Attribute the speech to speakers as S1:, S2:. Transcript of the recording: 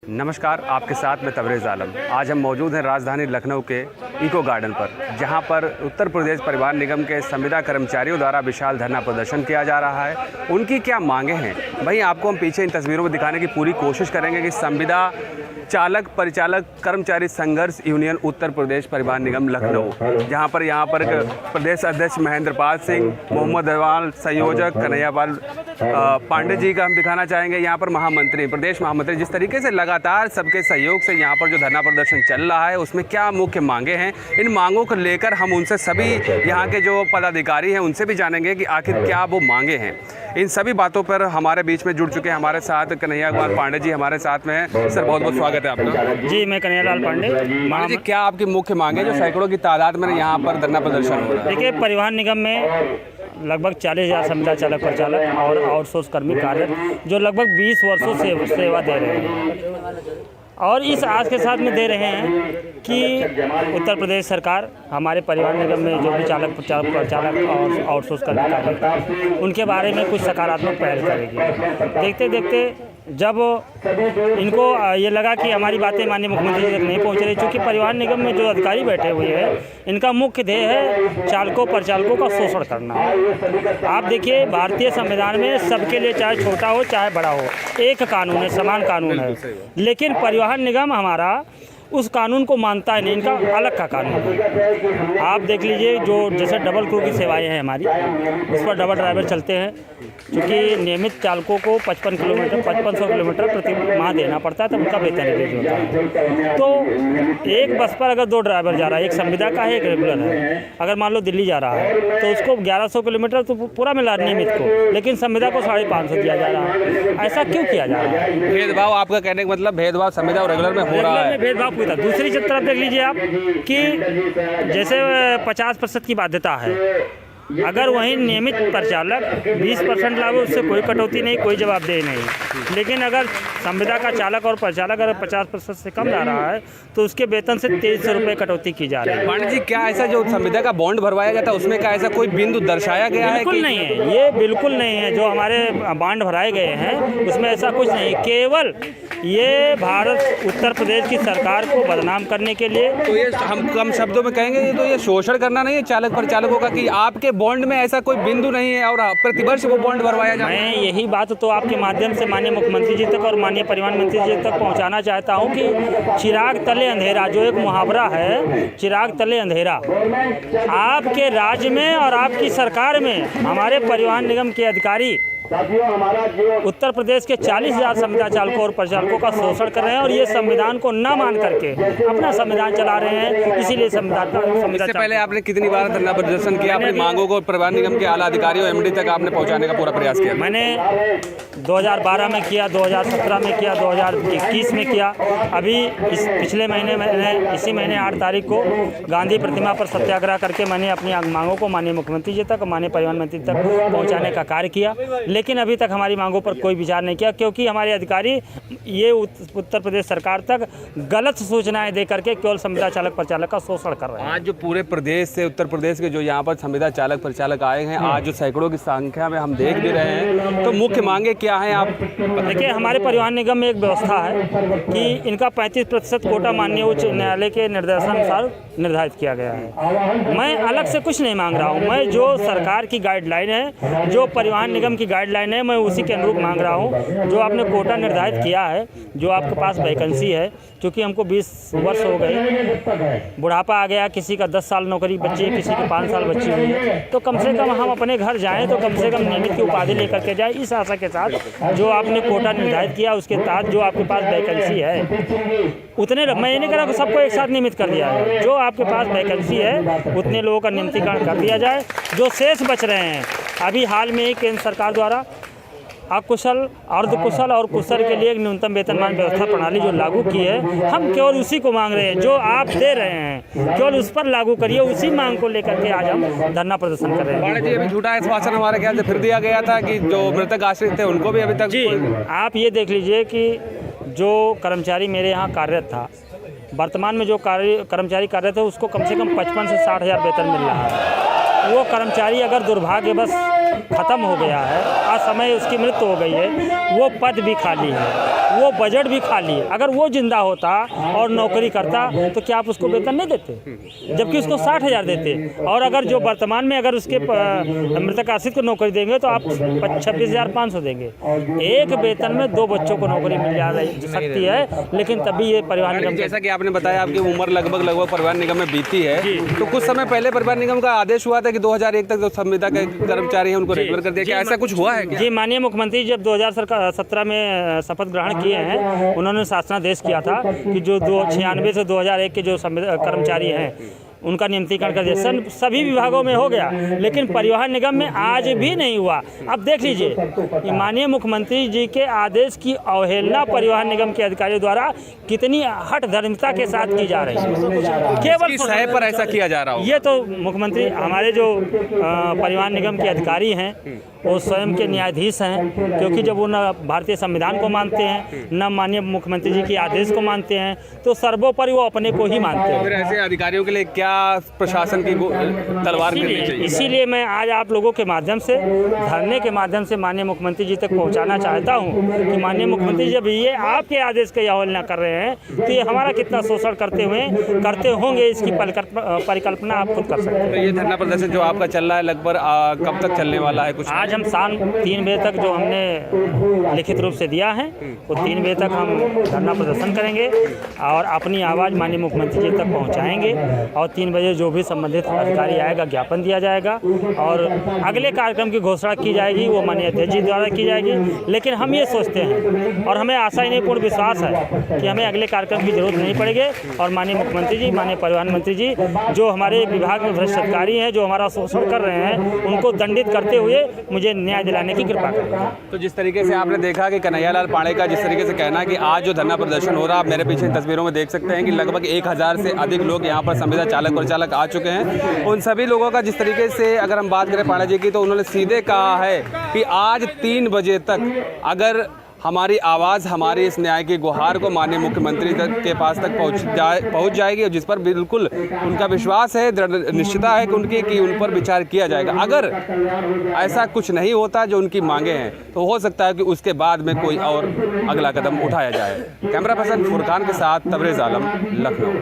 S1: नमस्कार, आपके साथ में तबरेज़ आलम। आज हम मौजूद हैं राजधानी लखनऊ के इको गार्डन पर, जहां पर उत्तर प्रदेश परिवहन निगम के संविदा कर्मचारियों द्वारा विशाल धरना प्रदर्शन किया जा रहा है। उनकी क्या मांगे हैं भाई, आपको हम पीछे इन तस्वीरों में दिखाने की पूरी कोशिश करेंगे कि संविदा चालक परिचालक कर्मचारी संघर्ष यूनियन उत्तर प्रदेश परिवहन निगम लखनऊ, यहाँ पर प्रदेश अध्यक्ष महेंद्रपाल सिंह, मोहम्मद अहवाल, संयोजक कन्हैयापाल पांडे जी का हम दिखाना चाहेंगे। यहाँ पर महामंत्री, प्रदेश महामंत्री, जिस तरीके से लगातार सबके सहयोग से यहाँ पर जो धरना प्रदर्शन चल रहा है, उसमें क्या मुख्य मांगे हैं, इन मांगों को लेकर हम उनसे सभी यहाँ के जो पदाधिकारी हैं उनसे भी जानेंगे कि आखिर क्या वो मांगे हैं। इन सभी बातों पर हमारे बीच में जुड़ चुके हैं हमारे साथ कन्हैयापाल पांडे जी हमारे साथ में हैं। सर, बहुत बहुत स्वागत है आपका।
S2: जी, मैं कन्हैयालाल पांडे।
S1: जी, क्या आपकी मुख्य मांग है जो सैकड़ों की तादाद में यहाँ पर धरना प्रदर्शन हो रहा है?
S2: देखिए, परिवहन निगम में लगभग 40,000 संविदा चालक परिचालक और आउटसोर्स कर्मी कार्यरत जो लगभग 20 वर्षों से सेवा दे रहे हैं, और इस आस के साथ में दे रहे हैं कि उत्तर प्रदेश सरकार हमारे परिवहन निगम में जो भी चालक परिचालक और आउटसोर्स कर्मी कार्यरत उनके बारे में कुछ सकारात्मक पहल करेगी। देखते देखते जब इनको ये लगा कि हमारी बातें माननीय मुख्यमंत्री जी तक नहीं पहुंच रही, चूँकि परिवहन निगम में जो अधिकारी बैठे हुए हैं इनका मुख्य ध्येय है चालकों परिचालकों का शोषण करना। आप देखिए, भारतीय संविधान में सबके लिए, चाहे छोटा हो चाहे बड़ा हो, एक कानून है, समान कानून है, लेकिन परिवहन निगम हमारा उस कानून को मानता है नहीं, इनका अलग का कानून है। आप देख लीजिए, जो जैसे डबल क्रू की सेवाएं हैं हमारी, उस पर डबल ड्राइवर चलते हैं, क्योंकि नियमित चालकों को 5500 किलोमीटर प्रति माह देना पड़ता है, तब उनका वेतन रिलीज होता है। तो एक बस पर अगर 2 ड्राइवर जा रहा है, एक संविदा का है एक रेगुलर है, अगर मान लो दिल्ली जा रहा है तो उसको 1100 किलोमीटर तो पूरा मिला नियमित को, लेकिन संविदा को 550 दिया जा रहा है। ऐसा क्यों किया जा रहा है?
S1: भेदभाव, आपका कहने का मतलब भेदभाव संविदा और रेगुलर में हो रहा है?
S2: भेदभाव पूरा। दूसरी तरफ देख लीजिए आप कि जैसे 50% की बाध्यता है, अगर वहीं नियमित परिचालक 20% लागू, उससे कोई कटौती नहीं, कोई जवाबदेही नहीं। लेकिन अगर संविदा का चालक और परिचालक अगर 50% से कम जा रहा है तो उसके वेतन से 2300 रुपये कटौती की जा रही है।
S1: पांडे जी, क्या ऐसा जो संविदा का बॉन्ड भरवाया जाता है उसमें क्या ऐसा कोई बिंदु दर्शाया गया है?
S2: बिल्कुल नहीं है, ये बिल्कुल नहीं है। जो हमारे बॉन्ड भराए गए हैं उसमें ऐसा कुछ नहीं, केवल ये भारत उत्तर प्रदेश की सरकार को बदनाम करने के लिए।
S1: तो ये हम कम शब्दों में कहेंगे तो ये शोषण करना नहीं है चालक परिचालकों का, कि आपके बॉन्ड में ऐसा कोई बिंदु नहीं है और प्रतिवर्ष वो बॉन्ड भरवाया जाए?
S2: मैं यही बात तो आपके माध्यम से माननीय मुख्यमंत्री जी तक और माननीय परिवहन मंत्री जी तक पहुंचाना चाहता हूं कि चिराग तले अंधेरा, जो एक मुहावरा है, चिराग तले अंधेरा, आपके राज्य में और आपकी सरकार में हमारे परिवहन निगम के अधिकारी उत्तर प्रदेश के 40,000 संविदा चालकों और परिचालकों का शोषण कर रहे हैं, और ये संविधान को न मान करके अपना संविधान चला रहे हैं। इसीलिए संविदा
S1: इससे पहले आपने कितनी बार धरना प्रदर्शन किया? अपनी मांगों को परिवहन निगम के आला अधिकारियों एमडी तक आपने पहुंचाने का पूरा प्रयास किया?
S2: मैंने 2012 में किया, 2017 में किया, 2021 में किया। अभी इस पिछले महीने मैंने इसी महीने 8 तारीख को गांधी प्रतिमा पर सत्याग्रह करके मैंने अपनी मांगों को माननीय मुख्यमंत्री जी तक, माननीय परिवहन मंत्री तक पहुँचाने का कार्य किया, लेकिन अभी तक हमारी मांगों पर कोई विचार नहीं किया, क्योंकि हमारे अधिकारी ये उत्तर प्रदेश सरकार तक गलत सूचनाएं दे करके केवल संविदा चालक परिचालक का शोषण कर रहे हैं।
S1: आज जो पूरे प्रदेश से, उत्तर प्रदेश के जो यहाँ पर संविदा चालक परिचालक आए हैं, आज जो सैकड़ों की संख्या में हम देख भी रहे हैं, तो मुख्य मांगे क्या हैं? आप
S2: देखिए, हमारे परिवहन निगम में एक व्यवस्था है कि इनका 35% कोटा माननीय उच्च न्यायालय के निर्देशानुसार निर्धारित किया गया है। मैं अलग से कुछ नहीं मांग रहा हूँ, मैं जो सरकार की गाइडलाइन है, जो परिवहन निगम की गाइडलाइन है, मैं उसी के अनुरूप मांग रहा हूँ। जो आपने कोटा निर्धारित किया है, जो आपके पास वैकेंसी है, क्योंकि हमको 20 वर्ष हो गए, बुढ़ापा आ गया, किसी का 10 साल नौकरी बची है, किसी की 5 साल बची हुई है, तो कम से कम हम अपने घर जाएँ तो कम से कम नियमित की उपाधि लेकर के जाए। इस आशा के साथ जो आपने कोटा निर्धारित किया, उसके तहत जो आपके पास वैकेंसी है उतने, मैं ये नहीं कह रहा कि सबको एक साथ नियमित कर दिया है, जो आपके पास वैकेंसी है उतने लोगों का नियमितीकरण कर दिया जाए। जो शेष बच रहे हैं, अभी हाल में ही केंद्र सरकार द्वारा अकुशल, अर्धकुशल और कुशल के लिए एक न्यूनतम वेतनमान व्यवस्था प्रणाली जो लागू की है, हम केवल उसी को मांग रहे हैं। जो आप दे रहे हैं केवल उस पर लागू करिए, उसी मांग को लेकर के आज हम धरना प्रदर्शन कर रहे हैं।
S1: पांडे जी, अभी झूठा आश्वासन हमारे ख्याल से फिर दिया गया था कि जो मृतक आश्रित थे उनको भी अभी तक।
S2: जी, आप ये देख लीजिए कि जो कर्मचारी मेरे यहाँ कार्यरत था, वर्तमान में जो कर्मचारी कार्यरत है उसको कम से कम 55 से 60 हज़ार वेतन मिल रहा है। वो कर्मचारी अगर दुर्भाग्यवश ख़त्म हो गया है, असमय उसकी मृत्यु हो गई है, वो पद भी खाली है, वो बजट भी खाली है। अगर वो जिंदा होता और नौकरी करता तो क्या आप उसको वेतन नहीं देते, जबकि उसको 60,000 देते। और अगर जो वर्तमान में अगर उसके मृतक आश्रित को नौकरी देंगे तो आप 26,500 देंगे। एक वेतन में 2 बच्चों को नौकरी मिल जा सकती है, लेकिन तभी ये परिवहन निगम,
S1: जैसा कि आपने बताया आपकी उम्र लगभग परिवहन निगम में बीती है, तो कुछ समय पहले परिवहन निगम का आदेश हुआ था कि 2001 तक जो संविदा के कर्मचारी हैं उनको रेगुलर कर दिया, क्या ऐसा कुछ हुआ है क्या?
S2: जी, माननीय मुख्यमंत्री जब 2017 में शपथ ग्रहण किए हैं, उन्होंने शासनादेश किया था कि जो 96 से 2001 के जो कर्मचारी हैं उनका नियमितीकरण कर दिया। सभी विभागों में हो गया, लेकिन परिवहन निगम में आज भी नहीं हुआ। अब देख लीजिए माननीय मुख्यमंत्री जी के आदेश की अवहेलना परिवहन निगम के अधिकारियों द्वारा कितनी हठ धर्मिता के साथ की जा रही है। केवल
S1: सह पर ऐसा किया जा रहा हो,
S2: ये तो मुख्यमंत्री हमारे जो परिवहन निगम के अधिकारी हैं वो स्वयं के न्यायाधीश हैं, क्योंकि जब वो न भारतीय संविधान को मानते हैं न माननीय मुख्यमंत्री जी के आदेश को मानते हैं, तो सर्वोपरि वो अपने को ही मानते हैं।
S1: फिर ऐसे अधिकारियों के लिए क्या प्रशासन की तलवार गिरनी चाहिए?
S2: इसीलिए मैं आज आप लोगों के माध्यम से, धरने के माध्यम से माननीय मुख्यमंत्री जी तक पहुंचाना चाहता हूं कि माननीय मुख्यमंत्री जब ये आपके आदेश की अवहेलना कर रहे हैं तो ये हमारा कितना शोषण करते होंगे, इसकी परिकल्पना आप खुद कर सकते हैं।
S1: तो ये धरना प्रदर्शन जो आपका चल रहा है लगभग कब तक चलने वाला है? कुछ
S2: आज हम शाम 3 बजे तक जो हमने लिखित रूप से दिया है वो 3 बजे तक हम धरना प्रदर्शन करेंगे और अपनी आवाज़ माननीय मुख्यमंत्री जी तक पहुंचाएंगे। और 3 बजे जो भी संबंधित अधिकारी आएगा ज्ञापन दिया जाएगा और अगले कार्यक्रम की घोषणा की जाएगी, वो माननीय अध्यक्ष जी द्वारा की जाएगी। लेकिन हम ये सोचते हैं और हमें आशा ही नहीं पूर्ण विश्वास है कि हमें अगले कार्यक्रम की जरूरत नहीं पड़ेगी और माननीय मुख्यमंत्री जी, माननीय परिवहन मंत्री जी जो हमारे विभाग में भ्रष्ट अधिकारी हैं, जो हमारा शोषण कर रहे हैं, उनको दंडित करते हुए मुझे न्याय दिलाने की कृपा करें।
S1: तो जिस तरीके से आपने देखा कि कन्हैयालाल पांडे का जिस तरीके से कहना है कि आज जो धरना प्रदर्शन हो रहा है, आप मेरे पीछे तस्वीरों में देख सकते हैं कि लगभग 1000 से अधिक लोग यहाँ पर संविदा चालक परिचालक आ चुके हैं। उन सभी लोगों का जिस तरीके से अगर हम बात करें पांडे जी की, तो उन्होंने सीधे कहा है कि आज 3 बजे तक अगर हमारी आवाज़, हमारी इस न्याय की गुहार को माननीय मुख्यमंत्री के पास तक पहुंच जाएगी, और जिस पर बिल्कुल उनका विश्वास है, दृढ़ निश्चितता है कि उन पर विचार किया जाएगा। अगर ऐसा कुछ नहीं होता जो उनकी मांगे हैं, तो हो सकता है कि उसके बाद में कोई और अगला कदम उठाया जाए। कैमरा पर्सन फुरकान के साथ तबरेज़ आलम, लखनऊ।